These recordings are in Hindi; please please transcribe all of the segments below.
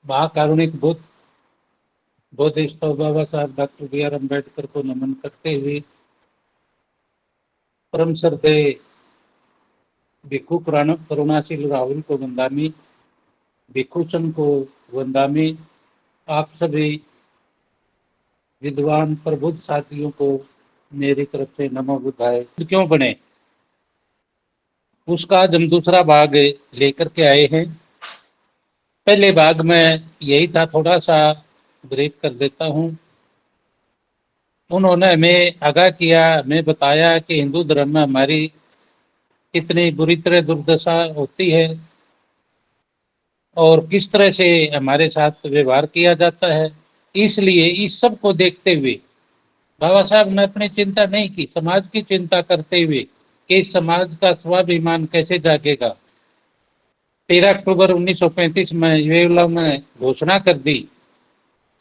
महाकारुणिक बुद्ध बोधिसत्व बाबा साहब डॉक्टर बी आर अम्बेडकर को नमन करते हुए परम श्रद्धेय भिक्खु करुणाशील राहुल को वंदामी, भिक्खु संघ को वंदामी, आप सभी विद्वान प्रबुद्ध साथियों को मेरी तरफ से नमो बुद्धाय। क्यों बने, उसका आज हम दूसरा भाग लेकर के आए हैं। पहले भाग में यही था, थोड़ा सा ब्रीफ कर देता हूं। उन्होंने हमें आगाह किया, हमें बताया कि हिंदू धर्म में हमारी कितनी बुरी तरह दुर्दशा होती है और किस तरह से हमारे साथ व्यवहार किया जाता है। इसलिए इस सब को देखते हुए बाबा साहब ने अपनी चिंता नहीं की, समाज की चिंता करते हुए कि इस समाज का स्वाभिमान कैसे जागेगा। 13 अक्टूबर 1935 में वेवला में घोषणा कर दी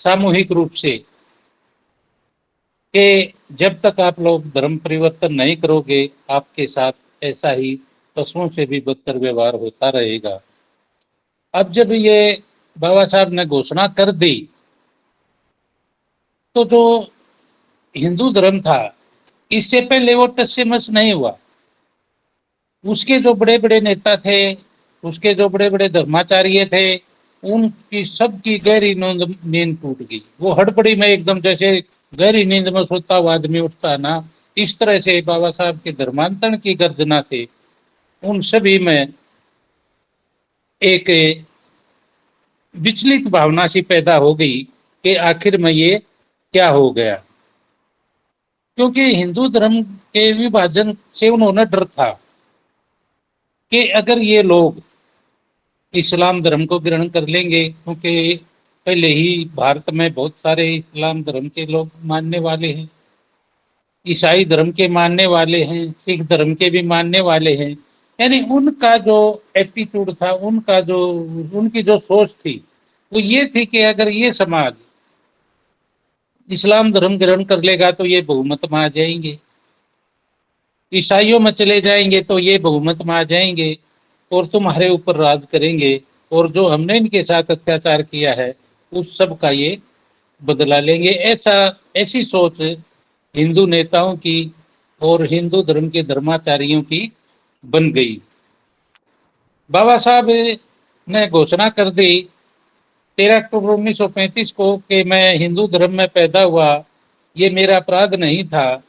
सामूहिक रूप से कि जब तक आप लोग धर्म परिवर्तन नहीं करोगे, आपके साथ ऐसा ही पशुओं से भी बदतर व्यवहार होता रहेगा। अब जब ये बाबा साहब ने घोषणा कर दी तो जो हिंदू धर्म था, इससे पहले वो टस से मस नहीं हुआ। उसके जो बड़े बड़े नेता थे, उसके जो बड़े बड़े धर्माचार्य थे, उनकी सबकी गहरी नींद टूट गई। वो हड़बड़ी में एकदम जैसे गहरी नींद में सोता हुआ आदमी उठता ना, इस तरह से बाबा साहब के धर्मांतरण की गर्जना से उन सभी में एक विचलित भावना सी पैदा हो गई कि आखिर में ये क्या हो गया। क्योंकि हिंदू धर्म के विभाजन से उन्होंने डर था कि अगर ये लोग इस्लाम धर्म को ग्रहण कर लेंगे, क्योंकि पहले ही भारत में बहुत सारे इस्लाम धर्म के लोग मानने वाले हैं, ईसाई धर्म के मानने वाले हैं, सिख धर्म के भी मानने वाले हैं। यानी उनका जो एटीट्यूड था, उनका जो उनकी जो सोच थी वो ये थी कि अगर ये समाज इस्लाम धर्म ग्रहण कर लेगा तो ये बहुमत में आ जाएंगे, ईसाइयों में चले जाएंगे तो ये बहुमत में आ जाएंगे और तुम्हारे ऊपर राज करेंगे, और जो हमने इनके साथ अत्याचार किया है उस सब का ये बदला लेंगे। ऐसी सोच हिंदू नेताओं की और हिंदू धर्म के धर्माचार्यों की बन गई। बाबा साहब ने घोषणा कर दी 13 अक्टूबर 1935 को कि मैं हिंदू धर्म में पैदा हुआ, ये मेरा अपराध नहीं था,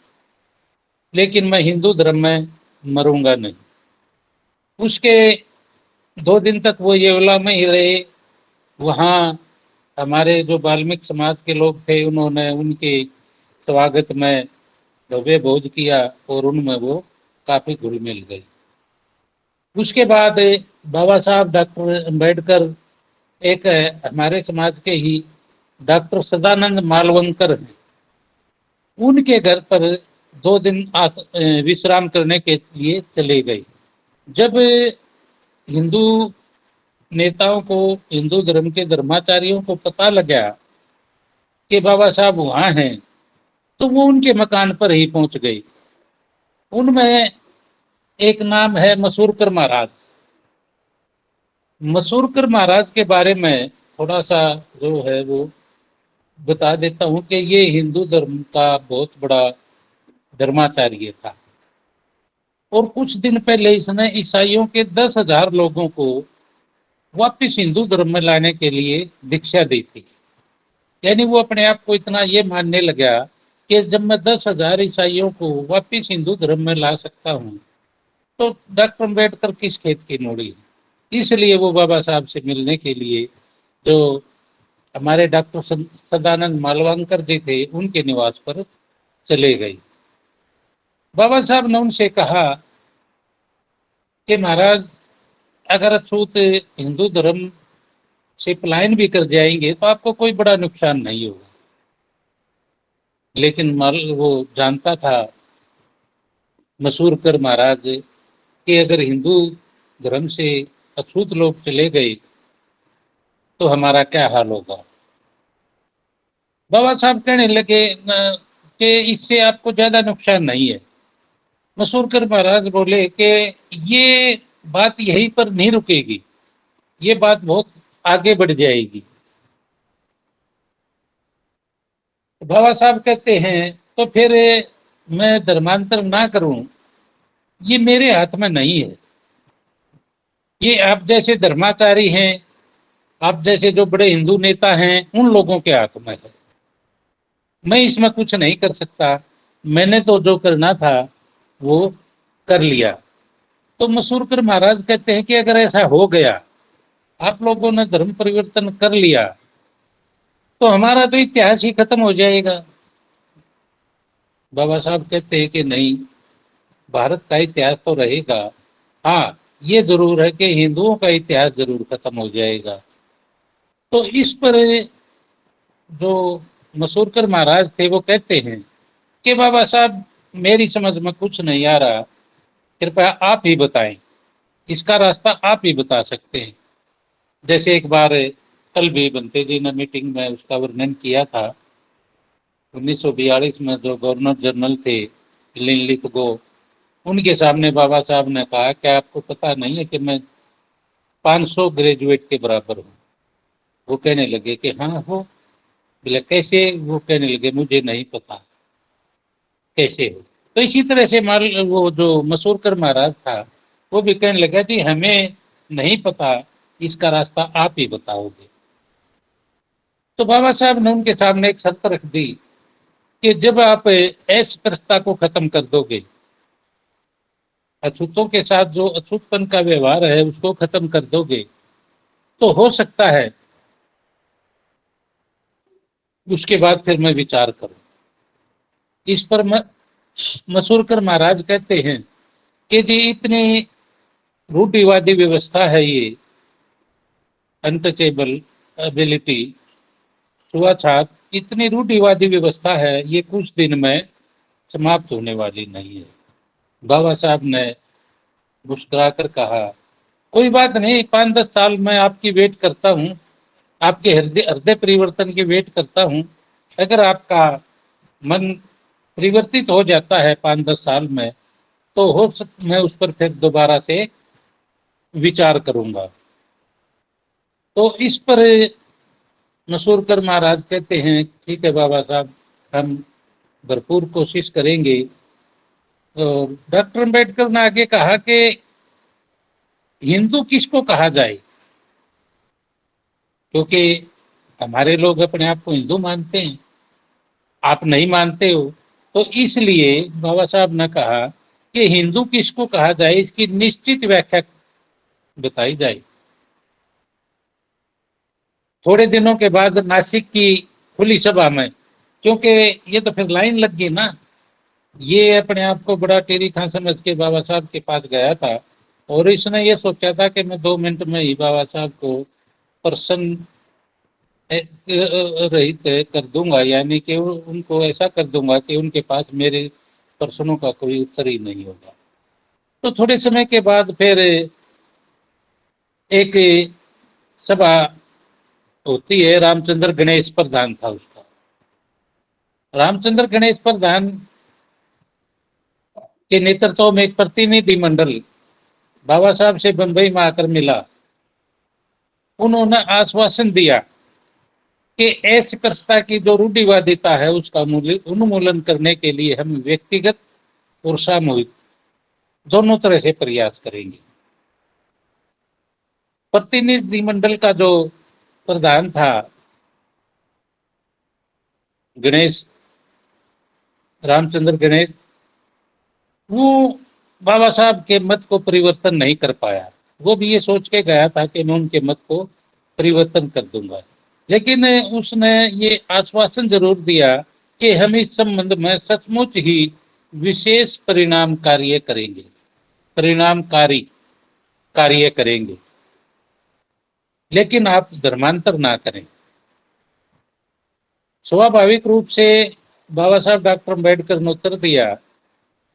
लेकिन मैं हिंदू धर्म में मरूंगा नहीं। उसके 2 दिन तक वो येवला में ही रहे। वहाँ हमारे जो वाल्मीकि समाज के लोग थे, उन्होंने उनके स्वागत में भव्य भोज किया और उनमें वो काफी घुल मिल गई। उसके बाद बाबा साहब डॉक्टर अम्बेडकर एक हमारे समाज के ही डॉक्टर सदानंद मालवंकर हैं, उनके घर पर 2 दिन विश्राम करने के लिए चले गए। जब हिंदू नेताओं को, हिंदू धर्म के धर्माचार्यों को पता लगा कि बाबा साहब वहां हैं, तो वो उनके मकान पर ही पहुंच गए। उनमें एक नाम है मसूरकर महाराज। मसूरकर महाराज के बारे में थोड़ा सा जो है वो बता देता हूं कि ये हिंदू धर्म का बहुत बड़ा धर्माचार्य था और कुछ दिन पहले इसने ईसाइयों के 10,000 लोगों को वापिस हिंदू धर्म में लाने के लिए दीक्षा दी थी। यानी वो अपने आप को इतना ये मानने लगा कि जब मैं 10,000 ईसाइयों को वापिस हिंदू धर्म में ला सकता हूँ तो डॉक्टर अम्बेडकर किस खेत की नोड़ी है। इसलिए वो बाबा साहब से मिलने के लिए जो हमारे डॉक्टर सदानंद मालवंकर जी थे उनके निवास पर चले गए। बाबा साहब ने उनसे कहा कि महाराज, अगर अछूत हिंदू धर्म से पलायन भी कर जाएंगे तो आपको कोई बड़ा नुकसान नहीं होगा। लेकिन वो जानता था मसूरकर महाराज कि अगर हिंदू धर्म से अछूत लोग चले गए तो हमारा क्या हाल होगा। बाबा साहब कहने लगे कि इससे आपको ज्यादा नुकसान नहीं है। मसूरकर महाराज बोले कि ये बात यहीं पर नहीं रुकेगी, ये बात बहुत आगे बढ़ जाएगी। बाबा साहब कहते हैं तो फिर मैं धर्मांतर ना करूं, ये मेरे हाथ में नहीं है। ये आप जैसे धर्माचारी हैं, आप जैसे जो बड़े हिंदू नेता हैं, उन लोगों के हाथ में है। मैं इसमें कुछ नहीं कर सकता। मैंने तो जो करना था वो कर लिया। तो मसूरकर महाराज कहते हैं कि अगर ऐसा हो गया, आप लोगों ने धर्म परिवर्तन कर लिया, तो हमारा तो इतिहास ही खत्म हो जाएगा। बाबा साहब कहते हैं कि नहीं, भारत का इतिहास तो रहेगा। हाँ, ये जरूर है कि हिंदुओं का इतिहास जरूर खत्म हो जाएगा। तो इस पर जो मसूरकर महाराज थे वो कहते हैं कि बाबा साहब, मेरी समझ में कुछ नहीं आ रहा, कृपया आप ही बताएं, इसका रास्ता आप ही बता सकते हैं। जैसे एक बार कल भी बनते जी ने मीटिंग में उसका वर्णन किया था। 1942 में जो गवर्नर जनरल थे लिनलिथ गो, उनके सामने बाबा साहब ने कहा कि आपको पता नहीं है कि मैं 500 ग्रेजुएट के बराबर हूँ। वो कहने लगे कि हाँ हो। बोले कैसे? वो कहने लगे मुझे नहीं पता कैसे हो। तो इसी तरह से मान वो जो मसूरकर महाराज था, वो भी कहने लगा जी हमें नहीं पता, इसका रास्ता आप ही बताओगे। तो बाबा साहब ने उनके सामने एक शर्त रख दी कि जब आप अस्पृश्यता को खत्म कर दोगे, अछूतों के साथ जो अछूतपन का व्यवहार है उसको खत्म कर दोगे, तो हो सकता है उसके बाद फिर मैं विचार करूं। इस पर मसूरकर महाराज कहते हैं कि जी इतनी रूढ़िवादी व्यवस्था है ये, अनटचेबल एबिलिटी, छुआछात, इतनी रूढ़िवादी व्यवस्था है, ये कुछ दिन में समाप्त होने वाली नहीं है। बाबा साहब ने मुस्कुरा कर कहा, कोई बात नहीं, 5-10 साल में आपकी वेट करता हूँ, आपके हृदय हृदय परिवर्तन की वेट करता हूँ। अगर आपका मन परिवर्तित हो जाता है 5-10 साल में, तो मैं उस पर फिर दोबारा से विचार करूंगा। तो इस पर मसूरकर महाराज कहते हैं ठीक है बाबा साहब, हम भरपूर कोशिश करेंगे। और डॉक्टर अम्बेडकर ने आगे कहा कि हिंदू किसको कहा जाए, क्योंकि हमारे लोग अपने आप को हिंदू मानते हैं, आप नहीं मानते हो। तो इसलिए बाबा साहब ने कहा कि हिंदू किसको कहा जाए, इसकी निश्चित व्याख्या बताई जाए। थोड़े दिनों के बाद नासिक की खुली सभा में, क्योंकि ये तो फिर लाइन लग गई ना, ये अपने आप को बड़ा टेरी खां समझ के बाबा साहब के पास गया था, और इसने ये सोचा था कि मैं 2 मिनट में ही बाबा साहब को प्रसन्न रहित कर दूंगा, यानी कि उनको ऐसा कर दूंगा कि उनके पास मेरे प्रश्नों का कोई उत्तर ही नहीं होगा। तो थोड़े समय के बाद फिर एक सभा होती है, रामचंद्र गणेश प्रधान था उसका। रामचंद्र गणेश प्रधान के नेतृत्व में एक प्रतिनिधि मंडल बाबा साहब से बंबई में आकर मिला। उन्होंने आश्वासन दिया कि अस्पृश्यता की जो रूढ़िवादिता है उसका उन्मूलन करने के लिए हम व्यक्तिगत और सामूहिक दोनों तरह से प्रयास करेंगे। प्रतिनिधिमंडल का जो प्रधान था गणेश, रामचंद्र गणेश, वो बाबा साहब के मत को परिवर्तन नहीं कर पाया। वो भी ये सोच के गया था कि मैं उनके मत को परिवर्तन कर दूंगा, लेकिन उसने ये आश्वासन जरूर दिया कि हम इस संबंध में सचमुच ही विशेष परिणामकारी कार्य करेंगे, लेकिन आप धर्मांतर ना करें। स्वाभाविक रूप से बाबा साहब डॉक्टर अम्बेडकर ने उत्तर दिया,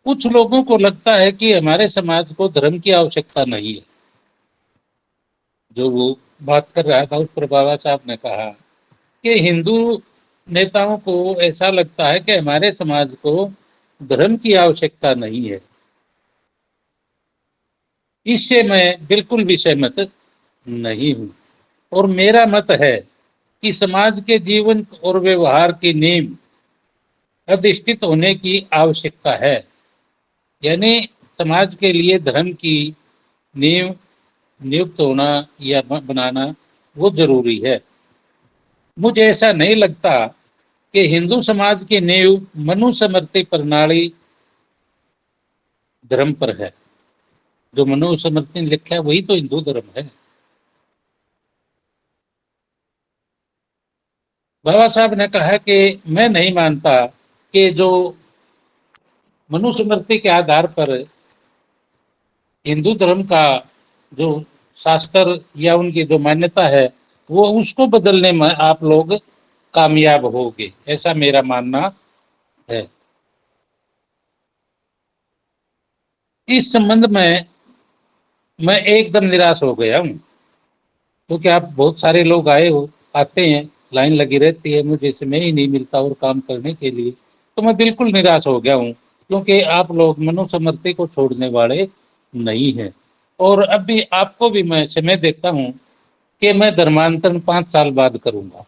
कुछ लोगों को लगता है कि हमारे समाज को धर्म की आवश्यकता नहीं है। जो वो बात कर रहा था उस पर बाबा साहब ने कहा कि हिंदू नेताओं को ऐसा लगता है कि हमारे समाज को धर्म की आवश्यकता नहीं है। इससे मैं बिल्कुल भी सहमत नहीं हूं, और मेरा मत है कि समाज के जीवन और व्यवहार की नींव अधिष्ठित होने की आवश्यकता है। यानी समाज के लिए धर्म की नींव नियुक्त होना या बनाना वो जरूरी है। मुझे ऐसा नहीं लगता कि हिंदू समाज की नींव मनुस्मृति प्रणाली धर्म पर है। जो मनुस्मृति ने लिखा है वही तो हिंदू धर्म है। बाबा साहब ने कहा कि मैं नहीं मानता कि जो मनुस्मृति के आधार पर हिंदू धर्म का जो शास्त्र या उनकी जो मान्यता है वो उसको बदलने में आप लोग कामयाब होगे, ऐसा मेरा मानना है। इस संबंध में मैं एकदम निराश हो गया हूँ, क्योंकि आप बहुत सारे लोग आए हो, आते हैं, लाइन लगी रहती है, मुझे समय ही नहीं मिलता और काम करने के लिए, तो मैं बिल्कुल निराश हो गया हूँ, क्योंकि आप लोग मनुस्मृति को छोड़ने वाले नहीं हैं। और अभी आपको भी मैं समय देखता हूँ कि मैं धर्मांतरण 5 साल बाद करूंगा।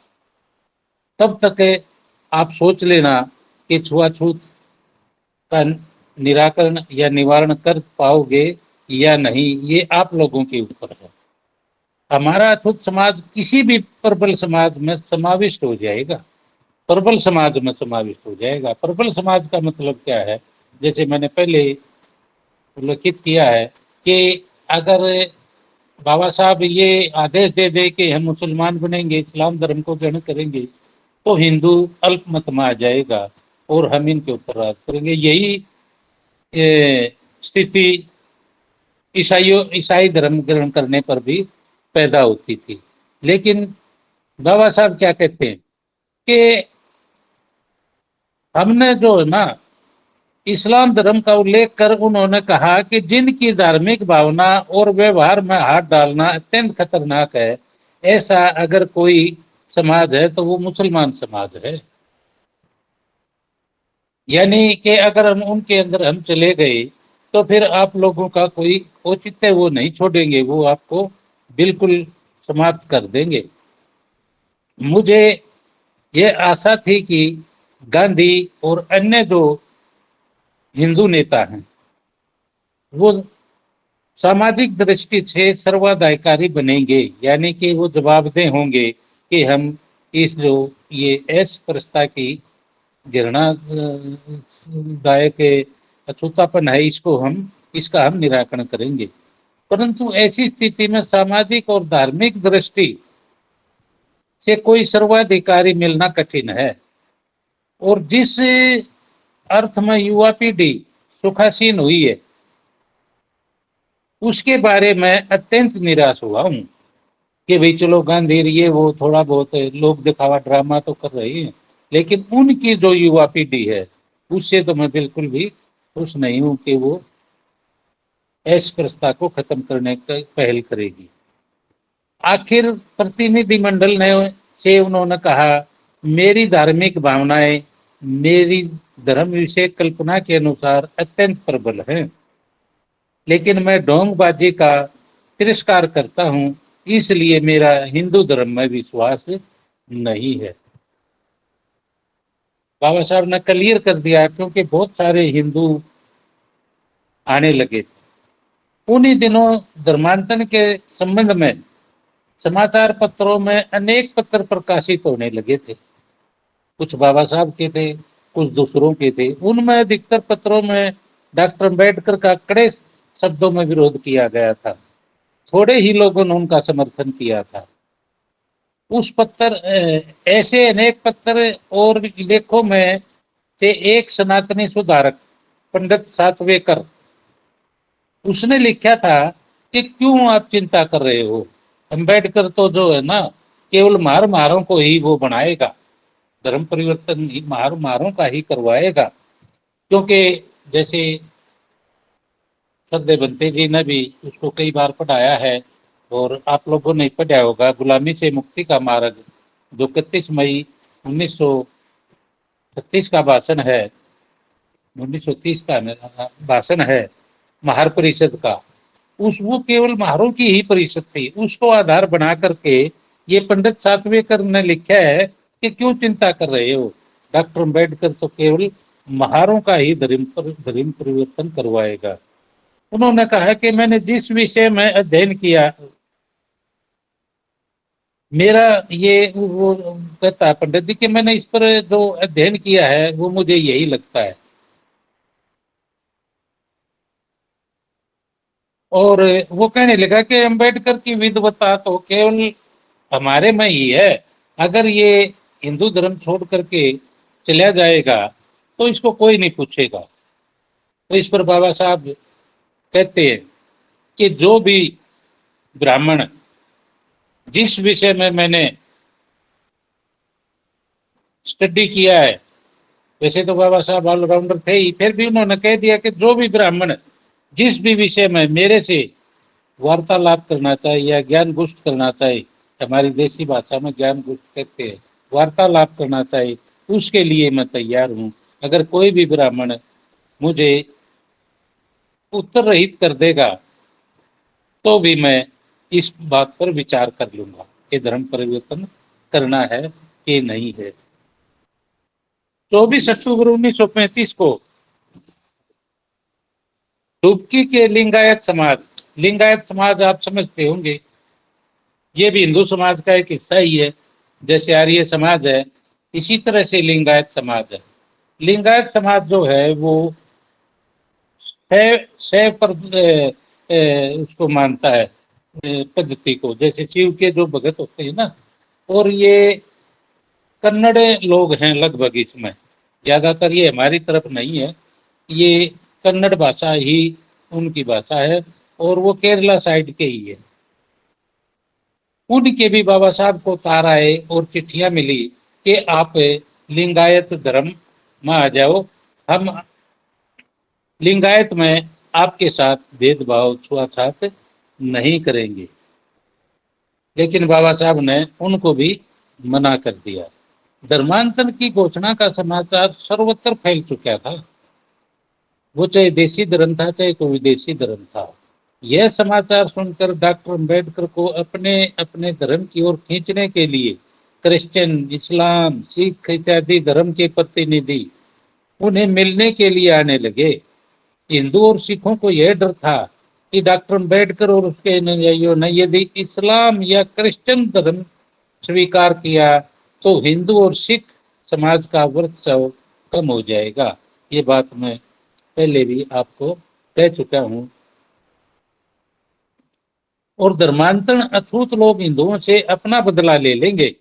तब तक आप सोच लेना कि छुआछूत का निराकरण या निवारण कर पाओगे या नहीं, ये आप लोगों के ऊपर है। हमारा अछूत समाज किसी भी प्रबल समाज में समाविष्ट हो जाएगा, प्रबल समाज में समाविष्ट हो जाएगा। प्रबल समाज का मतलब क्या है, जैसे मैंने पहले उल्लेखित किया है कि अगर बाबा साहब ये आदेश दे दे कि हम मुसलमान बनेंगे, इस्लाम धर्म को ग्रहण करेंगे, तो हिंदू अल्पमत में आ जाएगा और हम इनके ऊपर राज करेंगे। यही स्थिति ईसाई धर्म ग्रहण करने पर भी पैदा होती थी। लेकिन बाबा साहब क्या कहते हैं कि हमने जो है ना इस्लाम धर्म का उल्लेख कर उन्होंने कहा कि जिनकी धार्मिक भावना और व्यवहार में हाथ डालना अत्यंत खतरनाक है, ऐसा अगर कोई समाज है तो वो मुसलमान समाज है। यानी कि अगर हम उनके अंदर हम चले गए तो फिर आप लोगों का कोई औचित्य वो नहीं छोड़ेंगे, वो आपको बिल्कुल समाप्त कर देंगे। मुझे ये आशा थी कि गांधी और अन्य जो हिंदू नेता हैं वो सामाजिक दृष्टि से सर्वाधिकारी बनेंगे, यानी कि वो जवाबदेह होंगे कि हम इस जो ये अस्पृश्यता की घृणा दायक अछूतापन है, इसका हम निराकरण करेंगे। परंतु ऐसी स्थिति में सामाजिक और धार्मिक दृष्टि से कोई सर्वाधिकारी मिलना कठिन है। और जिस अर्थ में युवा पीढ़ी सुखासीन हुई है उसके बारे में अत्यंत निराश हुआ हूं कि भाई चलो गांधी ये वो थोड़ा बहुत लोग दिखावा ड्रामा तो कर रहे हैं, लेकिन उनकी जो युवा पीढ़ी है उससे तो मैं बिल्कुल भी खुश नहीं हूं कि वो अस्पृश्यता को खत्म करने का पहल करेगी। आखिर प्रतिनिधिमंडल ने से उन्होंने कहा मेरी धार्मिक भावनाएं मेरी धर्म विषय कल्पना के अनुसार अत्यंत प्रबल है, लेकिन मैं ढोंगबाजी का तिरस्कार करता हूं, इसलिए मेरा हिंदू धर्म में विश्वास नहीं है। बाबा साहब ने क्लियर कर दिया, क्योंकि बहुत सारे हिंदू आने लगे थे उन्हीं दिनों। धर्मांतरण के संबंध में समाचार पत्रों में अनेक पत्र प्रकाशित होने लगे थे, कुछ बाबा साहब के थे, कुछ दूसरों के थे। उनमें अधिकतर पत्रों में डॉक्टर अम्बेडकर का कड़े शब्दों में विरोध किया गया था, थोड़े ही लोगों ने उनका समर्थन किया था। उस पत्र ऐसे अनेक पत्र और लेखों में से एक सनातनी सुधारक पंडित सातवेकर, उसने लिखा था कि क्यों आप चिंता कर रहे हो, अम्बेडकर तो जो है ना केवल मार मारों को ही वो बनाएगा, धर्म परिवर्तन ही मार मारों का ही करवाएगा। क्योंकि जैसे श्रद्धेय बनते जी ने भी उसको कई बार पढ़ाया है और आप लोगों ने पढ़ा होगा, गुलामी से मुक्ति का मार्ग, जो 31 मई 1936 का भाषण है, 1930 का भाषण है महार परिषद का। वो केवल महारों की ही परिषद थी, उसको आधार बना करके ये पंडित सातवेकर ने लिखा है कि क्यों चिंता कर रहे हो, डॉक्टर अम्बेडकर तो केवल महारों का ही धर्म परिवर्तन करवाएगा। उन्होंने कहा कि मैंने जिस विषय में अध्ययन किया, मेरा ये वो कहता है पंडित जी कि मैंने इस पर जो अध्ययन किया है वो मुझे यही लगता है। और वो कहने लगा कि अम्बेडकर की विद्वता तो केवल हमारे में ही है, अगर ये हिंदू धर्म छोड़ करके चला जाएगा तो इसको कोई नहीं पूछेगा। तो इस पर बाबा साहब कहते हैं कि जो भी ब्राह्मण जिस विषय में मैंने स्टडी किया है, वैसे तो बाबा साहब ऑलराउंडर थे ही, फिर भी उन्होंने कह दिया कि जो भी ब्राह्मण जिस भी विषय में मेरे से वार्तालाप करना चाहिए या ज्ञान गुष्ट करना चाहिए, हमारी देसी भाषा में ज्ञान गुष्ट कहते हैं, वार्तालाप करना चाहिए, उसके लिए मैं तैयार हूँ। अगर कोई भी ब्राह्मण मुझे उत्तर रहित कर देगा तो भी मैं इस बात पर विचार कर लूंगा कि धर्म परिवर्तन करना है कि नहीं है। 24 अक्टूबर 1935 को डुबकी के लिंगायत समाज आप समझते होंगे, ये भी हिंदू समाज का एक हिस्सा ही है। जैसे आर्य समाज है, इसी तरह से लिंगायत समाज है। लिंगायत समाज जो है वो शैव पर उसको मानता है, पद्धति को, जैसे शिव के जो भगत होते हैं ना। और ये कन्नड़ लोग हैं लगभग, इसमें ज्यादातर ये हमारी तरफ नहीं है, ये कन्नड़ भाषा ही उनकी भाषा है और वो केरला साइड के ही है। उनके भी बाबा साहब को तार आए और चिट्ठियां मिली कि आप लिंगायत धर्म में आ जाओ, हम लिंगायत में आपके साथ भेदभाव छुआछात नहीं करेंगे। लेकिन बाबा साहब ने उनको भी मना कर दिया। धर्मांतरण की घोषणा का समाचार सर्वत्र फैल चुका था, वो चाहे देसी धर्म था चाहे कोई विदेशी धर्म था। यह समाचार सुनकर डॉक्टर अम्बेडकर को अपने अपने धर्म की ओर खींचने के लिए क्रिश्चियन, इस्लाम, सिख इत्यादि धर्म के प्रतिनिधि उन्हें मिलने के लिए आने लगे। हिंदू और सिखों को यह डर था कि डॉक्टर अम्बेडकर और उसके अनुयायियों ने यदि इस्लाम या क्रिश्चियन धर्म स्वीकार किया तो हिंदू और सिख समाज का वर्चस्व कम हो जाएगा। ये बात मैं पहले भी आपको कह चुका हूं। और धर्मांतरण अछूत लोग हिंदुओं से अपना बदला ले लेंगे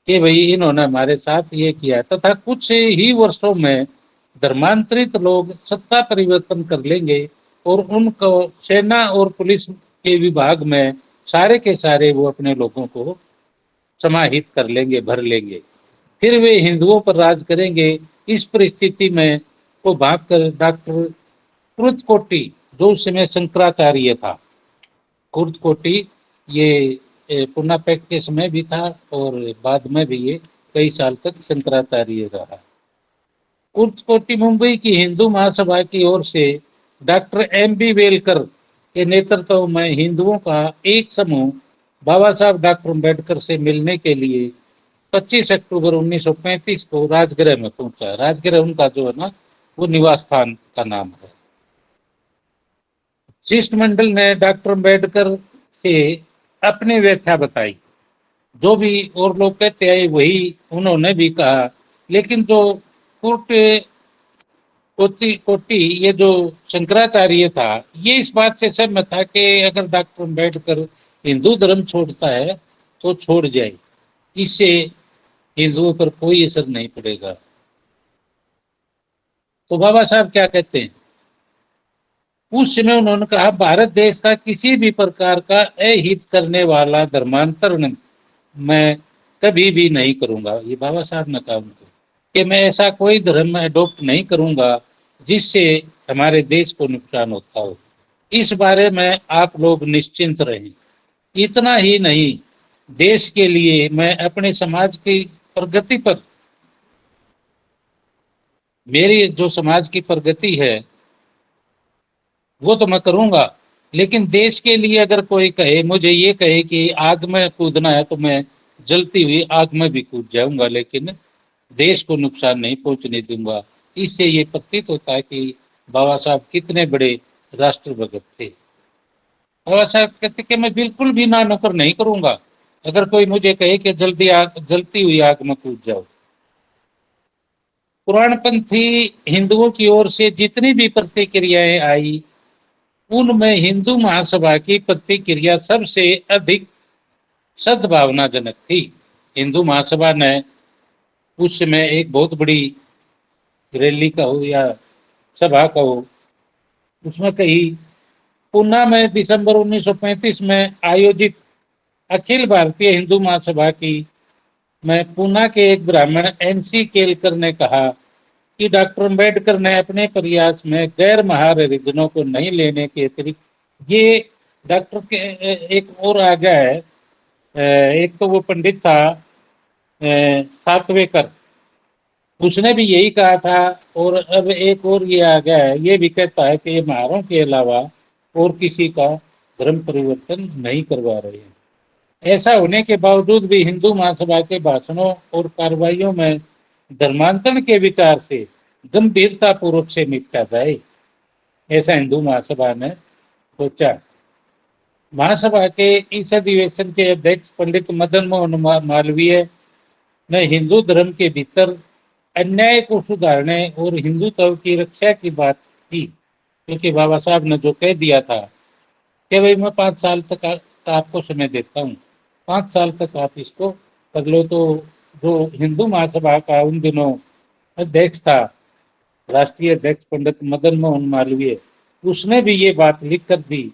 कि भाई इन्होंने हमारे साथ ये किया, तथा कुछ ही वर्षों में धर्मांतरित लोग सत्ता परिवर्तन कर लेंगे और उनको सेना और पुलिस के विभाग में सारे के सारे वो अपने लोगों को समाहित कर लेंगे, भर लेंगे, फिर वे हिंदुओं पर राज करेंगे। इस परिस्थिति में वो भागकर डॉक्टर कुरुतकोटी, जो उस समय शंकराचार्य था, कुरुतकोटी ये पूना पैक्ट के समय भी था और बाद में भी ये कई साल तक शंकराचार्य रहा। कुरुतकोटी मुंबई की हिंदू महासभा की ओर से डॉक्टर एम.बी. वेलकर के नेतृत्व में हिंदुओं का एक समूह बाबा साहब डॉक्टर अम्बेडकर से मिलने के लिए 25 अक्टूबर 1935 को राजगृह में पहुंचा। राजगृह उनका जो है ना वो निवास स्थान का नाम है। शिष्टमंडल ने डॉक्टर अम्बेडकर से अपनी व्याख्या बताई, जो भी और लोग कहते आए वही उन्होंने भी कहा। लेकिन जो कोटी ये जो शंकराचार्य था, ये इस बात से सहमत था कि अगर डॉक्टर अम्बेडकर हिंदू धर्म छोड़ता है तो छोड़ जाए, इससे हिंदुओं पर कोई असर नहीं पड़ेगा। तो बाबा साहब क्या कहते हैं, उस समय उन्होंने कहा, भारत देश का किसी भी प्रकार का अहित करने वाला धर्मांतरण मैं कभी भी नहीं करूंगा। ये बाबा साहब ने कहा उनको कि मैं ऐसा कोई धर्म अडॉप्ट नहीं करूंगा जिससे हमारे देश को नुकसान होता हो। इस बारे में आप लोग निश्चिंत रहें। इतना ही नहीं, देश के लिए मैं अपने समाज की प्रगति पर, मेरी जो समाज की प्रगति है वो तो मैं करूंगा, लेकिन देश के लिए अगर कोई कहे, मुझे ये कहे कि आग में कूदना है तो मैं जलती हुई आग में भी कूद जाऊंगा, लेकिन देश को नुकसान नहीं पहुंचने दूंगा। इससे ये प्रतीत होता है कि बाबा साहब कितने बड़े राष्ट्रभगत थे। बाबा साहब कहते कि मैं बिल्कुल भी ना नुक्कर नहीं करूंगा। अगर कोई मुझे कहे कि जल्दी आग, जलती हुई आग में कूद जाओ। पुराणपंथी हिंदुओं की ओर से जितनी भी प्रतिक्रियाएं आई, उनमें हिंदू महासभा की प्रतिक्रिया सबसे अधिक सद्भावनाजनक थी। हिंदू महासभा ने उस समय एक बहुत बड़ी रैली कहो या सभा कहो, उसमें कही पूना में दिसंबर 1935 में आयोजित अखिल भारतीय हिंदू महासभा की में पूना के एक ब्राह्मण एनसी केलकर ने कहा कि डॉक्टर अम्बेडकर ने अपने प्रयास में गैर महाहरिजनों को नहीं लेने के अतिरिक्त ये डॉक्टर के एक और आ गया है। एक तो वो पंडित था सातवेकर, उसने भी यही कहा था। और अब एक और ये आ गया है, ये भी कहता है कि ये महारों के अलावा और किसी का धर्म परिवर्तन नहीं करवा रहे हैं। ऐसा होने के बावजूद भी हिंदू महासभा के भाषणों और कार्रवाइयों में धर्मांतरण के विचार से गंभीरता पूर्वक से निपटा जाए, ऐसा हिंदू महासभा ने सोचा। महासभा के इस अधिवेशन के अध्यक्ष पंडित मदन मोहन मालवीय ने हिंदू धर्म के भीतर अन्याय को सुधारने और हिंदुत्व की रक्षा की बात की, क्योंकि बाबा साहब ने जो कह दिया था कि भाई मैं 5 साल तक का आपको समय देता हूँ, 5 साल तक आप इसको कर लो। तो जो हिंदू महासभा का उन दिनों अध्यक्ष था, राष्ट्रीय अध्यक्ष पंडित मदन मोहन मालवीय, उसने भी ये बात लिख कर दी।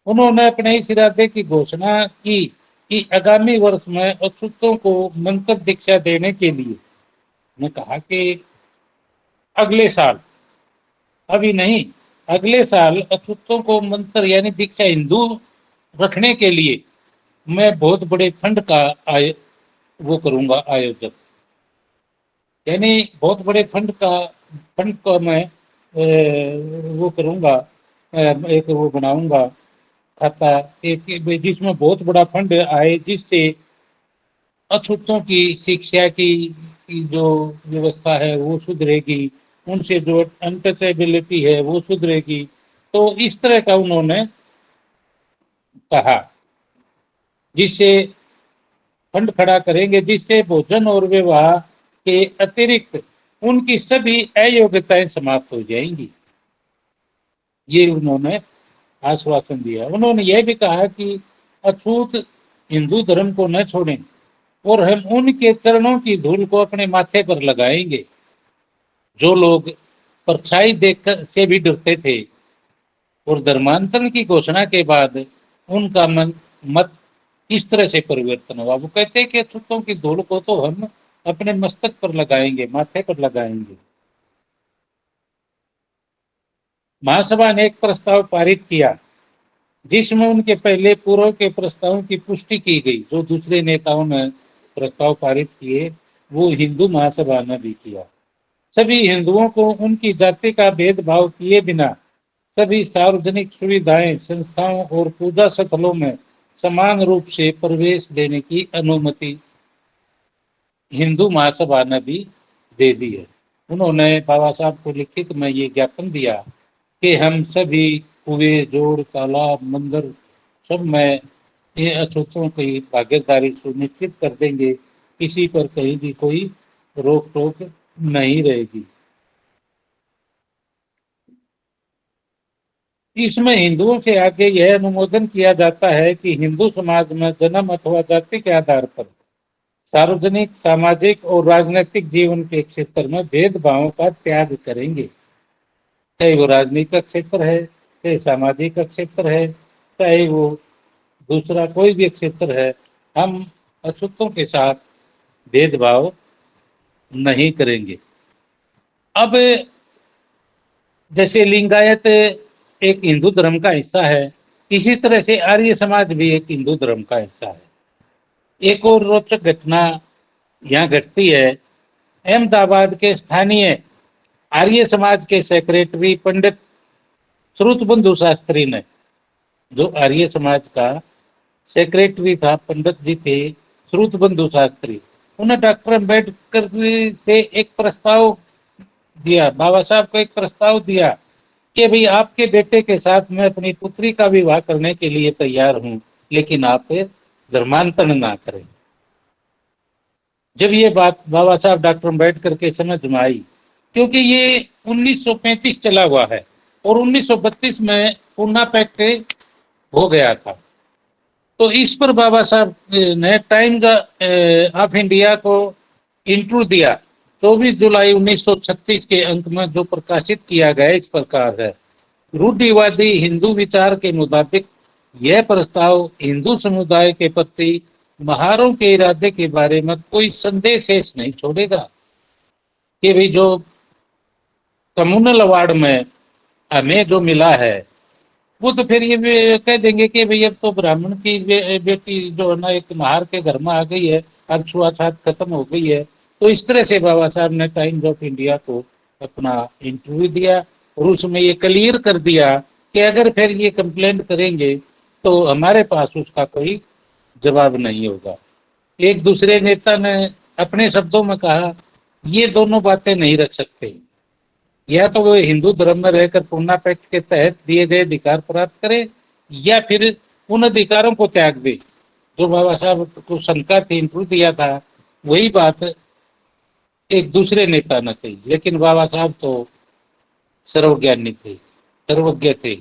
उन्होंने अपने इस इरादे की घोषणा की कि आगामी वर्ष में अछूतों को मंत्र दीक्षा देने के लिए, ने कहा कि अगले साल, अभी नहीं, अगले साल अछूतों को मंत्र यानी दीक्षा हिंदू रखने के लिए मैं बहुत बड़े फंड का वो करूंगा आयोजन, यानी बहुत बड़े फंड को मैं वो करूंगा, एक वो बनाऊंगा खाता, एक जिसमें बहुत बड़ा फंड आए, जिससे अछूतों की शिक्षा की जो व्यवस्था है वो सुधरेगी, उनसे जो अनटचेबिलिटी है वो सुधरेगी। तो इस तरह का उन्होंने कहा, जिससे फंड खड़ा करेंगे, जिससे भोजन और विवाह के अतिरिक्त उनकी सभी अयोग्यताएं समाप्त हो जाएंगी। ये उन्होंने आश्वासन दिया। उन्होंने यह भी कहा कि अछूत हिंदू धर्म को न छोड़ें और हम उनके चरणों की धूल को अपने माथे पर लगाएंगे। जो लोग परछाई देखकर से भी डरते थे और धर्मांतरण की घोषणा के बाद उनका मत इस तरह से परिवर्तन हुआ। वो कहते हैं कि अछूतों की धूल को तो हम अपने मस्तक पर लगाएंगे, माथे पर लगाएंगे। महासभा ने एक प्रस्ताव पारित किया जिसमें उनके पहले पूर्व के प्रस्तावों की पुष्टि की गई। जो दूसरे नेताओं ने प्रस्ताव पारित किए वो हिंदू महासभा ने भी किया। सभी हिंदुओं को उनकी जाति का भेदभाव किए बिना सभी सार्वजनिक सुविधाएं, संस्थाओं और पूजा स्थलों में समान रूप से प्रवेश देने की अनुमति हिंदू महासभा ने भी दे दी है। उन्होंने बाबा साहब को लिखित में ये ज्ञापन दिया कि हम सभी कुएं, जोड़, तालाब, मंदिर सब में ये अछूतों की भागीदारी सुनिश्चित कर देंगे, किसी पर कहीं भी कोई रोक टोक नहीं रहेगी। इसमें हिंदुओं से आगे यह अनुमोदन किया जाता है कि हिंदू समाज में जन्म अथवा जाति के आधार पर सार्वजनिक, सामाजिक और राजनीतिक जीवन के क्षेत्र में भेदभावों का त्याग करेंगे। चाहे वो राजनीतिक क्षेत्र है, चाहे सामाजिक क्षेत्र है, चाहे वो दूसरा कोई भी क्षेत्र है, हम अछूतों के साथ भेदभाव नहीं करेंगे। अब जैसे लिंगायत एक हिंदू धर्म का हिस्सा है, इसी तरह से आर्य समाज भी एक हिंदू धर्म का हिस्सा है। एक और रोचक घटना यहाँ घटती है। अहमदाबाद के स्थानीय आर्य समाज के सेक्रेटरी पंडित श्रुतबंधु शास्त्री ने, जो आर्य समाज का सेक्रेटरी था, पंडित जी थे श्रुतबंधु शास्त्री, उन्हें डॉक्टर अम्बेडकर से एक प्रस्ताव दिया, बाबा साहब को एक प्रस्ताव दिया कि भाई आपके बेटे के साथ मैं अपनी पुत्री का विवाह करने के लिए तैयार हूं, लेकिन आप धर्मांतरण ना करें। जब ये बात बाबा साहब डॉक्टर अम्बेडकर के समझ में आई, क्योंकि ये 1935 चला हुआ है और 1932 में पूना पैक्ट हो गया था, तो इस पर बाबा साहब ने टाइम्स ऑफ इंडिया को इंटरव्यू दिया। 24 जुलाई 1936 के अंक में जो प्रकाशित किया गया इस प्रकार है, रूढ़िवादी हिंदू विचार के मुताबिक यह प्रस्ताव हिंदू समुदाय के प्रति महारों के इरादे के बारे में कोई संदेह शेष नहीं छोड़ेगा कि भाई जो कम्युनल अवार्ड में हमें जो मिला है वो तो फिर ये भी कह देंगे कि भाई अब तो ब्राह्मण की बेटी जो है ना एक महार के घर में आ गई है, अब छुआछात खत्म हो गई है। तो इस तरह से बाबा साहब ने टाइम्स ऑफ इंडिया को अपना इंटरव्यू दिया और उसमें ये क्लियर कर दिया कि अगर फिर ये कंप्लेंट करेंगे तो हमारे पास उसका कोई जवाब नहीं होगा। एक दूसरे नेता ने अपने शब्दों में कहा, ये दोनों बातें नहीं रख सकते, या तो वो हिंदू धर्म में रहकर पूना पैक्ट के तहत दिए गए अधिकार प्राप्त करे या फिर उन अधिकारों को त्याग दे। जो बाबा साहब को शंका थी, इंटरव्यू दिया था, वही बात एक दूसरे नेता ने कही, लेकिन बाबा साहब तो सर्वज्ञानी थे, सर्वज्ञ थे।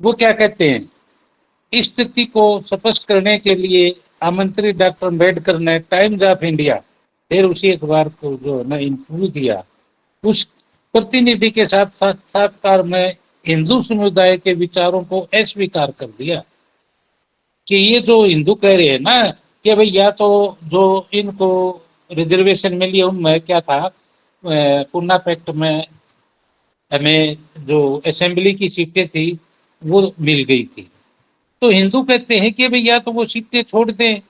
वो क्या कहते हैं, इस स्थिति को स्पष्ट करने के लिए आमंत्रित डॉक्टर अम्बेडकर ने टाइम्स ऑफ इंडिया फिर उसी अखबार को जो है ना इंटरव्यू दिया। उस प्रतिनिधि के साथ साक्षात्कार में हिंदू समुदाय के विचारों को अस्वीकार कर दिया कि ये जो हिंदू कह रहे हैं ना कि भाई या तो जो इनको रिजर्वेशन मिली है उनमें क्या था, पूना पैक्ट में हमें जो असेंबली की सीटें थी वो मिल गई थी, तो हिंदू कहते हैं कि भाई या तो वो सीटें छोड़ दें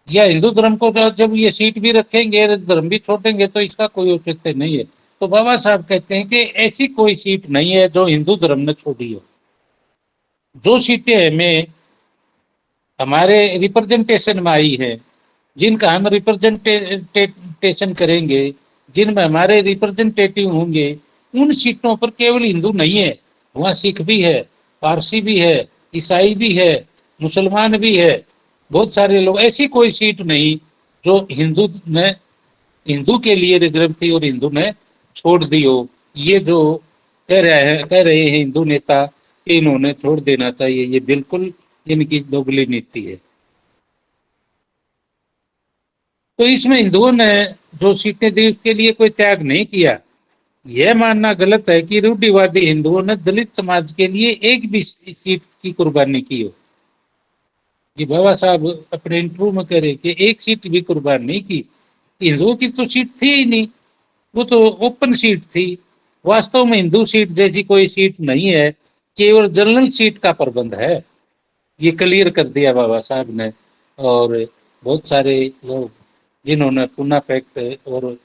या हिंदू धर्म को जब ये सीट भी रखेंगे धर्म भी छोड़ेंगे तो इसका कोई औचित्य नहीं है। तो बाबा साहब कहते हैं कि ऐसी कोई सीट नहीं है जो हिंदू धर्म ने छोड़ी हो। जो सीटें हमें हमारे रिप्रेजेंटेशन में आई है, जिनका हम रिप्रेजेंटेशन करेंगे, जिनमें हमारे रिप्रेजेंटेटिव होंगे, उन सीटों पर केवल हिंदू नहीं है, वहाँ सिख भी है, पारसी भी है, ईसाई भी है, मुसलमान भी है, बहुत सारे लोग। ऐसी कोई सीट नहीं जो हिंदू के लिए रिजर्व थी और हिंदू ने छोड़ दी हो। ये जो कह रहे हैं हिंदू नेता कि इन्होंने छोड़ देना चाहिए, ये बिल्कुल इनकी दोगली नीति है। तो इसमें हिंदुओं ने जो सीटें दी उसके लिए कोई त्याग नहीं किया। यह मानना गलत है कि रूढ़िवादी हिंदुओं ने दलित समाज के लिए एक भी सीट की कुर्बानी की हो। कि बाबा साहब अपने इंटरव्यू में कह रहे कि एक सीट भी कुर्बान नहीं की, हिंदुओं की तो सीट थी ही नहीं, वो तो ओपन सीट थी। वास्तव में हिंदू सीट जैसी कोई सीट नहीं है, केवल जनरल सीट का प्रबंध है। ये क्लियर कर दिया बाबा साहब ने। और बहुत सारे लोग जिन्होंने पूना पैक्ट और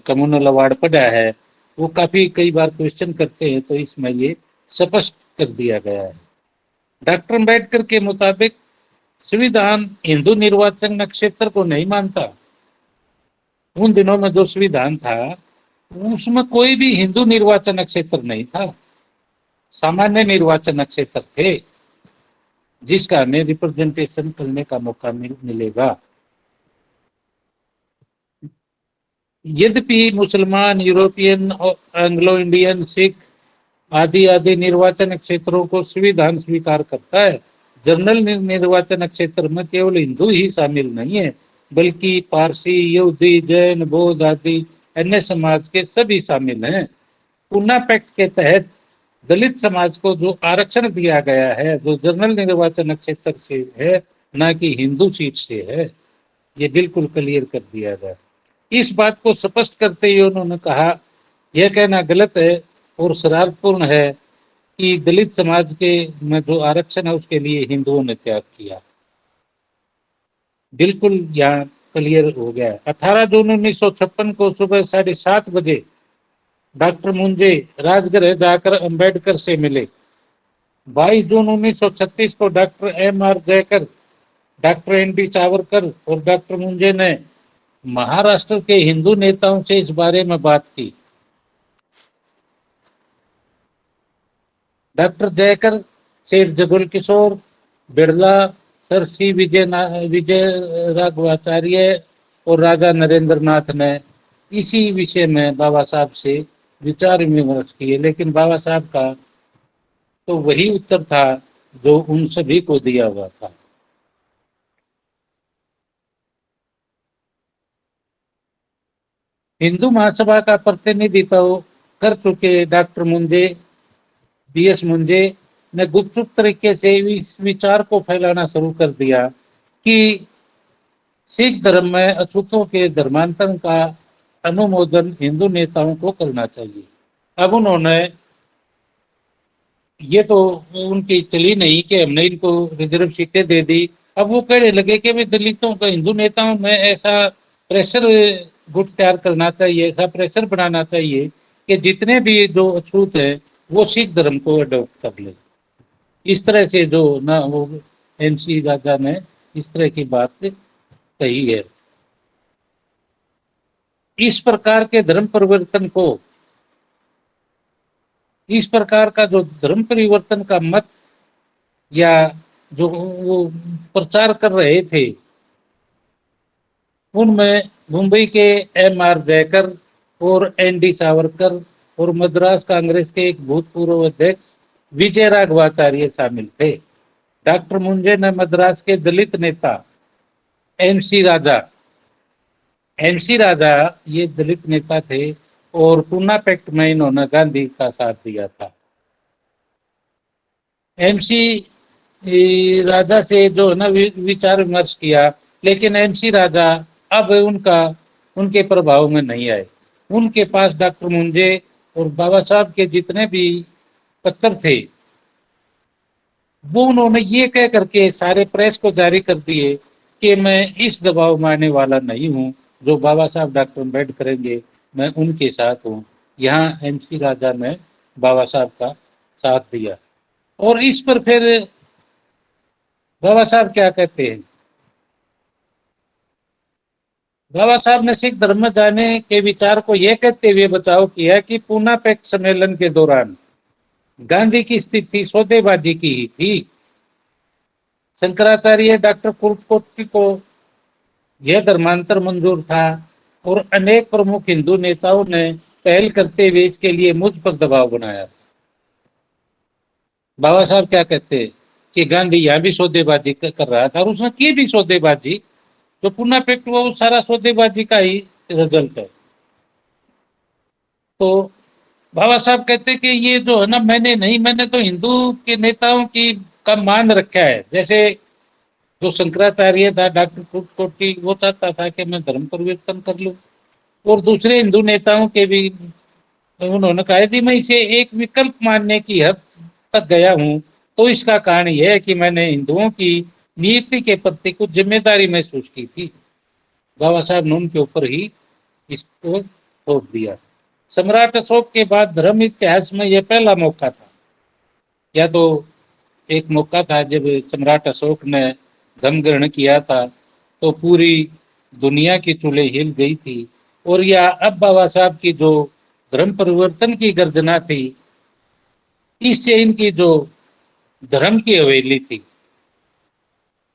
कम्युनल अवार्ड पढ़ा है वो काफी कई बार क्वेश्चन करते हैं, तो इसमें ये स्पष्ट कर दिया गया है। डॉक्टर अम्बेडकर के मुताबिक संविधान हिंदू निर्वाचन क्षेत्र को नहीं मानता। उन दिनों में जो संविधान था उसमें कोई भी हिंदू निर्वाचन क्षेत्र नहीं था, सामान्य निर्वाचन क्षेत्र थे जिसका हमें रिप्रेजेंटेशन करने का मौका मिलेगा। यद्यपि मुसलमान, यूरोपियन, एंग्लो इंडियन, सिख आदि निर्वाचन क्षेत्रों को संविधान स्वीकार करता है, जनरल निर्वाचन क्षेत्र में केवल हिंदू ही शामिल नहीं है बल्कि पारसी, यहूदी, जैन, बौद्ध आदि अन्य समाज के सभी शामिल हैं। पूना पैक्ट के तहत दलित समाज को जो आरक्षण दिया गया है जो जनरल निर्वाचन क्षेत्र से है, ना कि हिंदू सीट से है, ये बिल्कुल क्लियर कर दिया गया। इस बात को स्पष्ट करते हुए उन्होंने कहा, यह कहना गलत है और शरारतपूर्ण है कि दलित समाज के में जो आरक्षण है उसके लिए हिंदुओं ने त्याग किया। बिल्कुल यहाँ क्लियर हो गया। 18 जून 1956 को सुबह 7:30 बजे डॉक्टर मुंजे राजगृह जाकर अंबेडकर से मिले। 22 जून 1936 को डॉक्टर M.R. जयकर डॉक्टर एन.डी. सावरकर और डॉक्टर मुंजे ने महाराष्ट्र के हिंदू नेताओं से इस बारे में बात की। डॉक्टर जयकर, सेठ जगुल किशोर, बिरला, सर सी विजय राघवाचार्य और राजा नरेंद्र नाथ ने इसी विषय में बाबा साहब से विचार विमर्श किए, लेकिन बाबा साहब का तो वही उत्तर था जो उन सभी को दिया हुआ था। हिंदू महासभा का प्रतिनिधित्व कर चुके डॉक्टर मुंजे, बी.एस. मुंजे ने गुपचुप तरीके से इस विचार को फैलाना शुरू कर दिया कि सिख धर्म में अछूतों के धर्मांतरण का अनुमोदन हिंदू नेताओं को करना चाहिए। अब उन्होंने ये तो उनकी चली नहीं कि हमने इनको रिजर्व सीटें दे दी। अब वो कहने लगे कि भाई दलितों का हिंदू नेताओं में ऐसा प्रेशर गुट तैयार करना चाहिए, ऐसा प्रेशर बनाना चाहिए कि जितने भी जो अछूत है वो सिख धर्म को अडॉप्ट कर ले। इस तरह से जो ना वो एम.सी. राजा ने इस तरह की बात कही है। इस प्रकार के धर्म परिवर्तन को, इस प्रकार का जो धर्म परिवर्तन का मत या जो वो प्रचार कर रहे थे, उनमें मुंबई के एम.आर. जयकर और एन.डी. सावरकर और मद्रास कांग्रेस के एक भूतपूर्व अध्यक्ष विजय राघवाचार्य शामिल थे। डॉक्टर मुंजे ने मद्रास के दलित नेता एम.सी. राजा ये दलित नेता थे और पूना पैक्ट में इन्होंने गांधी का साथ दिया था। एम.सी. राजा से जो है ना विचार विमर्श किया, लेकिन एम.सी. राजा अब उनके प्रभाव में नहीं आए। उनके पास डॉक्टर मुंजे और बाबा साहब के जितने भी पत्र थे वो उन्होंने ये कह करके सारे प्रेस को जारी कर दिए कि मैं इस दबाव में आने वाला नहीं हूँ, जो बाबा साहब डॉक्टर अम्बेडकर करेंगे मैं उनके साथ हूँ। यहाँ एम.सी. राजा ने बाबा साहब का साथ दिया। और इस पर फिर बाबा साहब क्या कहते हैं? बाबा साहब ने सिख धर्म में जाने के विचार को यह कहते हुए बचाव किया कि पूना पैक्ट सम्मेलन के दौरान गांधी की स्थिति सौदेबाजी की ही थी। शंकराचार्य डॉक्टर कुर्टकोटी को यह धर्मांतर मंजूर था और अनेक प्रमुख हिंदू नेताओं ने पहल करते हुए इसके लिए मुझ पर दबाव बनाया था। बाबा साहब क्या कहते हैं कि गांधी यहाँ भी सौदेबाजी कर रहा था और उसने की भी सौदेबाजी। जो पूना पैक्ट हुआ वो सारा सौदेबाजी का ही रिजल्ट है। तो बाबा साहब कहते कि ये जो है ना मैंने तो हिंदू के नेताओं की का मान रखा है। जैसे जो शंकराचार्य था डॉक्टर कुर्टकोटी, वो चाहता था कि मैं धर्म परिवर्तन कर लूं, और दूसरे हिंदू नेताओं के भी उन्होंने कहा थी मैं इसे एक विकल्प मानने की हद तक गया हूं, तो इसका कारण यह है कि मैंने हिंदुओं की नीति के प्रति कुछ जिम्मेदारी महसूस की थी। बाबा साहब ने उनके ऊपर ही इसको छोड़ दिया। सम्राट अशोक के बाद धर्म इतिहास में यह पहला मौका था, या तो एक मौका था जब सम्राट अशोक ने धर्म ग्रहण किया था तो पूरी दुनिया की चूल्हे हिल गई थी, और या अब बाबा साहब की जो धर्म परिवर्तन की गर्जना थी, इससे इनकी जो धर्म की हवेली थी,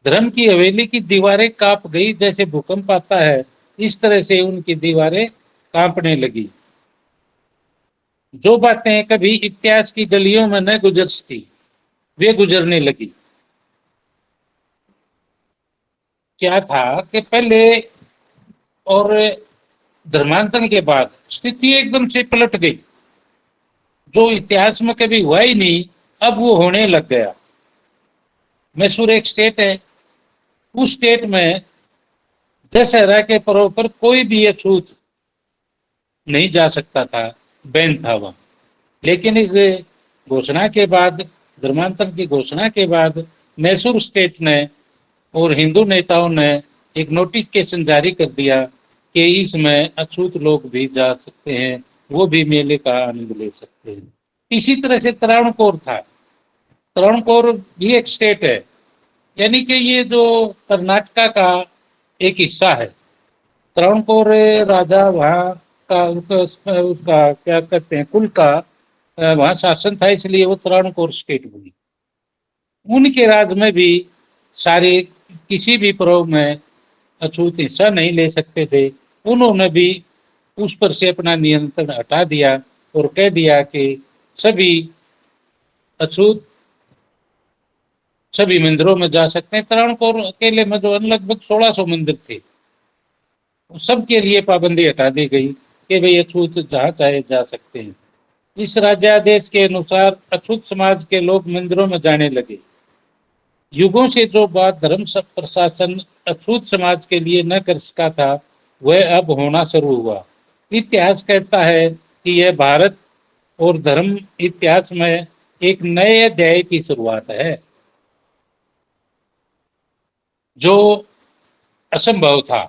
धर्म की हवेली की दीवारें कांप गई। जैसे भूकंप आता है इस तरह से उनकी दीवारें कांपने लगी। जो बातें कभी इतिहास की गलियों में न गुजरती वे गुजरने लगी। क्या था कि पहले और धर्मांतरण के बाद स्थिति एकदम से पलट गई। जो इतिहास में कभी हुआ ही नहीं अब वो होने लग गया। मैसूर एक स्टेट है, उस स्टेट में दशहरा के पर्व पर कोई भी अछूत नहीं जा सकता था, बैन था वहां। लेकिन इस घोषणा के बाद, धर्मांतरण की घोषणा के बाद, मैसूर स्टेट ने और हिंदू नेताओं ने एक नोटिफिकेशन जारी कर दिया कि इसमें अछूत लोग भी जा सकते हैं, वो भी मेले का आनंद ले सकते हैं। इसी तरह से त्रावणकोर था। त्रावणकोर भी एक स्टेट है, यानी कि ये जो कर्नाटका का एक हिस्सा है, त्रावणकोर राजा वहाँ का उसका क्या कहते हैं कुल का वहाँ शासन था, इसलिए वो त्रावणकोर स्टेट बनी। उनके राज में भी सारे किसी भी पर्व में अछूत हिस्सा नहीं ले सकते थे। उन्होंने भी उस पर से अपना नियंत्रण हटा दिया और कह दिया कि सभी अछूत सभी मंदिरों में जा सकते हैं। त्रावणकोर अकेले में जो लगभग 1600 मंदिर थे, सबके लिए पाबंदी हटा दी गई कि भाई अछूत जहाँ चाहे जा सकते हैं। इस राज्यादेश के अनुसार अछूत समाज के लोग मंदिरों में जाने लगे। युगों से जो बात धर्म प्रशासन अछूत समाज के लिए न कर सका था, वह अब होना शुरू हुआ। इतिहास कहता है कि यह भारत और धर्म इतिहास में एक नए अध्याय की शुरुआत है। जो असंभव था,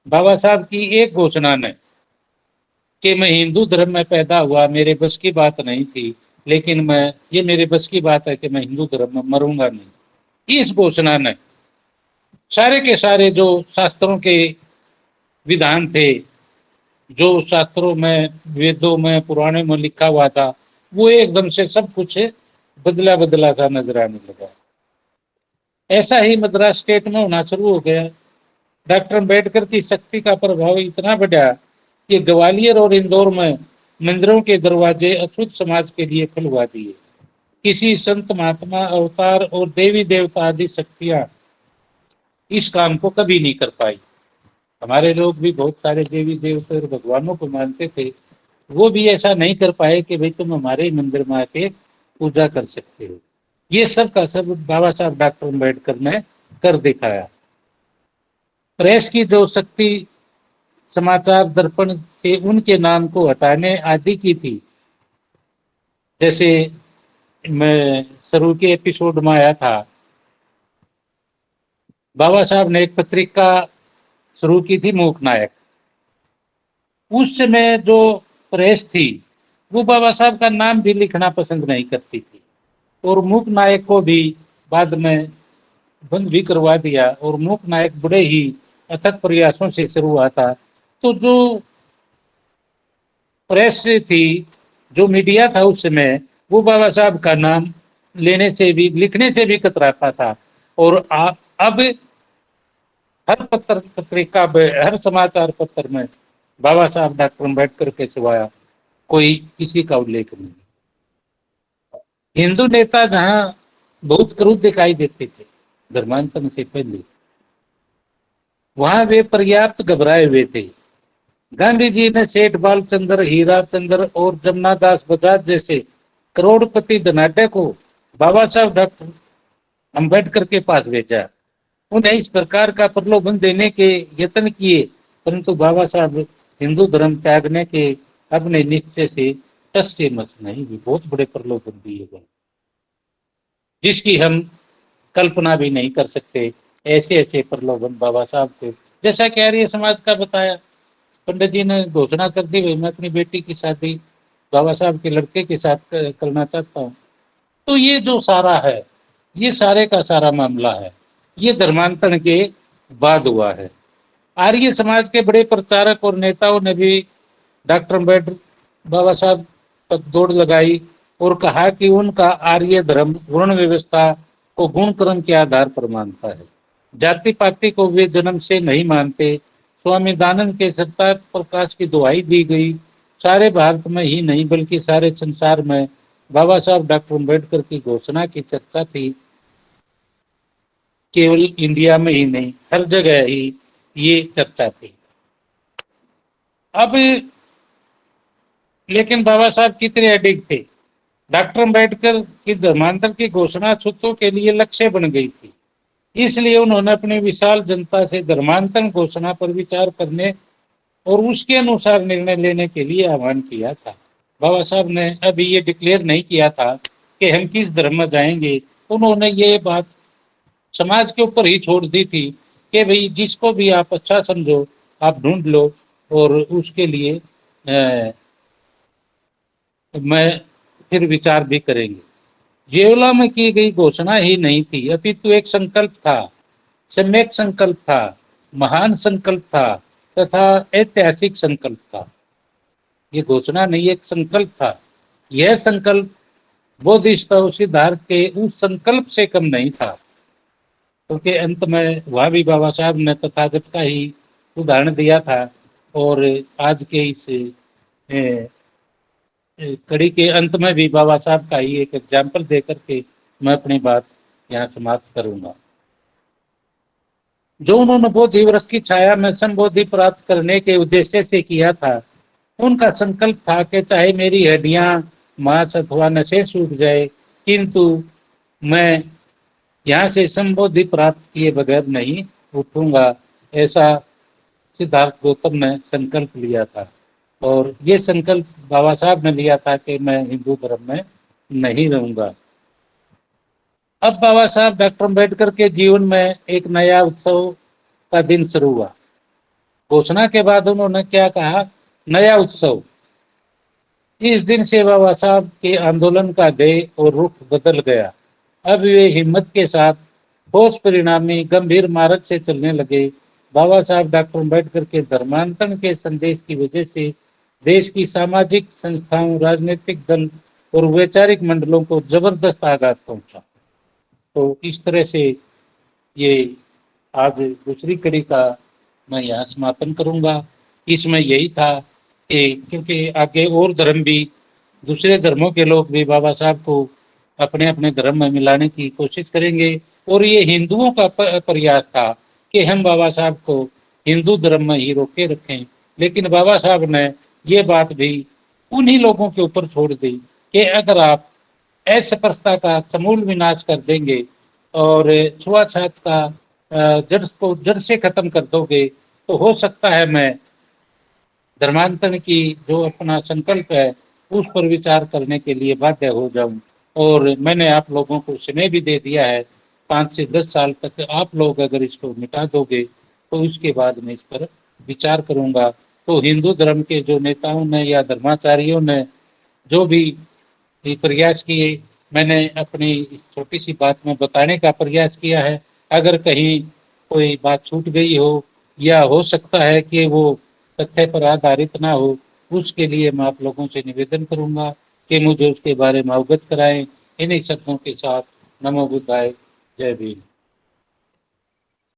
बाबा साहब की एक घोषणा ने कि मैं हिंदू धर्म में पैदा हुआ, मेरे बस की बात नहीं थी, लेकिन ये मेरे बस की बात है कि मैं हिंदू धर्म में मरूंगा नहीं। इस घोषणा ने सारे के सारे जो शास्त्रों के विधान थे, जो शास्त्रों में वेदों में पुराणों में लिखा हुआ था, वो एकदम से सब कुछ बदला बदला सा नजर आने लगा। ऐसा ही मद्रास स्टेट में होना शुरू हो गया। डॉक्टर अम्बेडकर की शक्ति का प्रभाव इतना बढ़ा कि ग्वालियर और इंदौर में मंदिरों के दरवाजे अछूत समाज के लिए खुलवा दिए। किसी संत महात्मा अवतार और देवी देवता आदि शक्तियां इस काम को कभी नहीं कर पाई। हमारे लोग भी बहुत सारे देवी देवता और भगवानों को मानते थे, वो भी ऐसा नहीं कर पाए कि भाई तुम हमारे ही मंदिर में आके पूजा कर सकते हो। ये सब का सब बाबा साहब डॉक्टर अम्बेडकर ने कर दिखाया। प्रेस की जो शक्ति समाचार दर्पण से उनके नाम को हटाने आदि की थी, जैसे मैं शुरू के एपिसोड में आया था, बाबा साहब ने एक पत्रिका शुरू की थी मूक नायक। उस समय जो प्रेस थी वो बाबा साहब का नाम भी लिखना पसंद नहीं करती थी, और मूक नायक को भी बाद में बंद भी करवा दिया, और मूक नायक बड़े ही अथक प्रयासों से शुरू हुआ था। तो जो प्रेस थी, जो मीडिया था उस समय, वो बाबा साहब का नाम लेने से भी लिखने से भी कतराता था। और अब हर पत्रिका में, हर समाचार पत्र में बाबा साहब डॉक्टर अम्बेडकर के सिवाय कोई किसी का उल्लेख नहीं। हिंदू नेता जहां बहुत क्रूर दिखाई देते थे धर्मांतरण से पहले, वहां वे पर्याप्त घबराए हुए थे। गांधी जी ने सेठ बालचंद्र, हीरा चंद्र और जमनादास बजाज जैसे करोड़पति धनाढ्य को बाबा साहब डॉक्टर अम्बेडकर के पास भेजा। उन्हें इस प्रकार का प्रलोभन देने के यत्न किए, परंतु बाबा साहब हिंदू धर्म त्यागने के अपने निश्चय से टस से मस नहीं हुए। बहुत बड़े प्रलोभन दिए गए जिसकी हम कल्पना भी नहीं कर सकते। ऐसे ऐसे प्रलोभन बाबा साहब थे। जैसा कि आर्य समाज का बताया, पंडित जी ने घोषणा कर दी भाई मैं अपनी बेटी की शादी बाबा साहब के लड़के के साथ करना चाहता हूँ। तो ये जो सारा है, ये सारे का सारा मामला है, ये धर्मांतरण के बाद हुआ है। आर्य समाज के बड़े प्रचारक और नेताओं ने भी डॉक्टर अम्बेडकर बाबा साहब पर दौड़ लगाई और कहा कि उनका आर्य धर्म वर्ण व्यवस्था को गुण कर्म के आधार पर मानता है। जाति पाति को वे जन्म से नहीं मानते। स्वामी दानंद के सत्ता प्रकाश की दुहाई दी गई। सारे भारत में ही नहीं बल्कि सारे संसार में बाबा साहब डॉक्टर अम्बेडकर की घोषणा की चर्चा थी। केवल इंडिया में ही नहीं, हर जगह ही ये चर्चा थी। अब लेकिन बाबा साहब कितने अडिग थे। डॉक्टर अम्बेडकर की धर्मांतर की घोषणा छूतों के लिए लक्ष्य बन गई थी, इसलिए उन्होंने अपनी विशाल जनता से धर्मांतरण घोषणा पर विचार करने और उसके अनुसार निर्णय लेने के लिए आह्वान किया था। बाबा साहब ने अभी ये डिक्लेयर नहीं किया था कि हम किस धर्म में जाएंगे। उन्होंने ये बात समाज के ऊपर ही छोड़ दी थी कि भाई जिसको भी आप अच्छा समझो आप ढूंढ लो, और उसके लिए मैं फिर विचार भी करेंगे। येवला में की गई घोषणा ही नहीं थी, अपितु एक संकल्प था, सम्यक संकल्प था, महान संकल्प था तथा ऐतिहासिक संकल्प था। ये घोषणा नहीं, एक संकल्प था। यह संकल्प बोधिसत्व सिद्धार्थ के उस संकल्प से कम नहीं था, क्योंकि अंत में वह भी बाबा साहब ने तथागत का ही उदाहरण दिया था। और आज के इस कड़ी के अंत में भी बाबा साहब का ही एक एग्जाम्पल दे करके मैं अपनी बात यहाँ समाप्त करूंगा। जो उन्होंने बोधि वृक्ष की छाया में संबोधि प्राप्त करने के उद्देश्य से किया था, उनका संकल्प था कि चाहे मेरी हड्डियां, मांस अथवा नशे सूख जाए, किंतु मैं यहाँ से संबोधि प्राप्त किए बगैर नहीं उठूंगा। ऐसा सिद्धार्थ गौतम ने संकल्प लिया था, और ये संकल्प बाबा साहब ने लिया था कि मैं हिंदू धर्म में नहीं रहूंगा। अब बाबा साहब डॉक्टर अम्बेडकर के जीवन में एक नया उत्सव का दिन शुरू हुआ। घोषणा के बाद उन्होंने क्या कहा? नया उत्सव। इस दिन से बाबा साहब के आंदोलन का ध्येय और रुख बदल गया। अब वे हिम्मत के साथ ठोस परिणामी गंभीर मार्ग से चलने लगे। बाबा साहब डॉक्टर अम्बेडकर के धर्मांतरण के संदेश की वजह से देश की सामाजिक संस्थाओं, राजनीतिक दल और वैचारिक मंडलों को जबरदस्त आघात पहुंचा। तो इस तरह से ये आज दूसरी कड़ी का मैं यहाँ समापन करूंगा। इसमें यही था कि क्योंकि आगे और धर्म भी, दूसरे धर्मों के लोग भी बाबा साहब को अपने अपने धर्म में मिलाने की कोशिश करेंगे, और ये हिंदुओं का प्रयास था कि हम बाबा साहब को हिंदू धर्म में ही रोके रखें। लेकिन बाबा साहब ने ये बात भी उन्हीं लोगों के ऊपर छोड़ दी कि अगर आप अस्पृश्यता का समूल विनाश कर देंगे और छुआछूत का जड़ से खत्म कर दोगे, तो हो सकता है मैं धर्मांतरण की जो अपना संकल्प है उस पर विचार करने के लिए बाध्य हो जाऊं। और मैंने आप लोगों को समय भी दे दिया है, 5 से 10 साल तक आप लोग अगर इसको मिटा दोगे तो इसके बाद मैं इस पर विचार करूंगा। तो हिंदू धर्म के जो नेताओं ने या धर्माचार्यों ने जो भी प्रयास किए, मैंने अपनी इस छोटी सी बात में बताने का प्रयास किया है। अगर कहीं कोई बात छूट गई हो या हो सकता है कि वो तथ्य पर आधारित ना हो, उसके लिए मैं आप लोगों से निवेदन करूंगा कि मुझे उसके बारे में अवगत कराएं। इन्हीं शब्दों के साथ नमो बुद्धाय, जय भीम।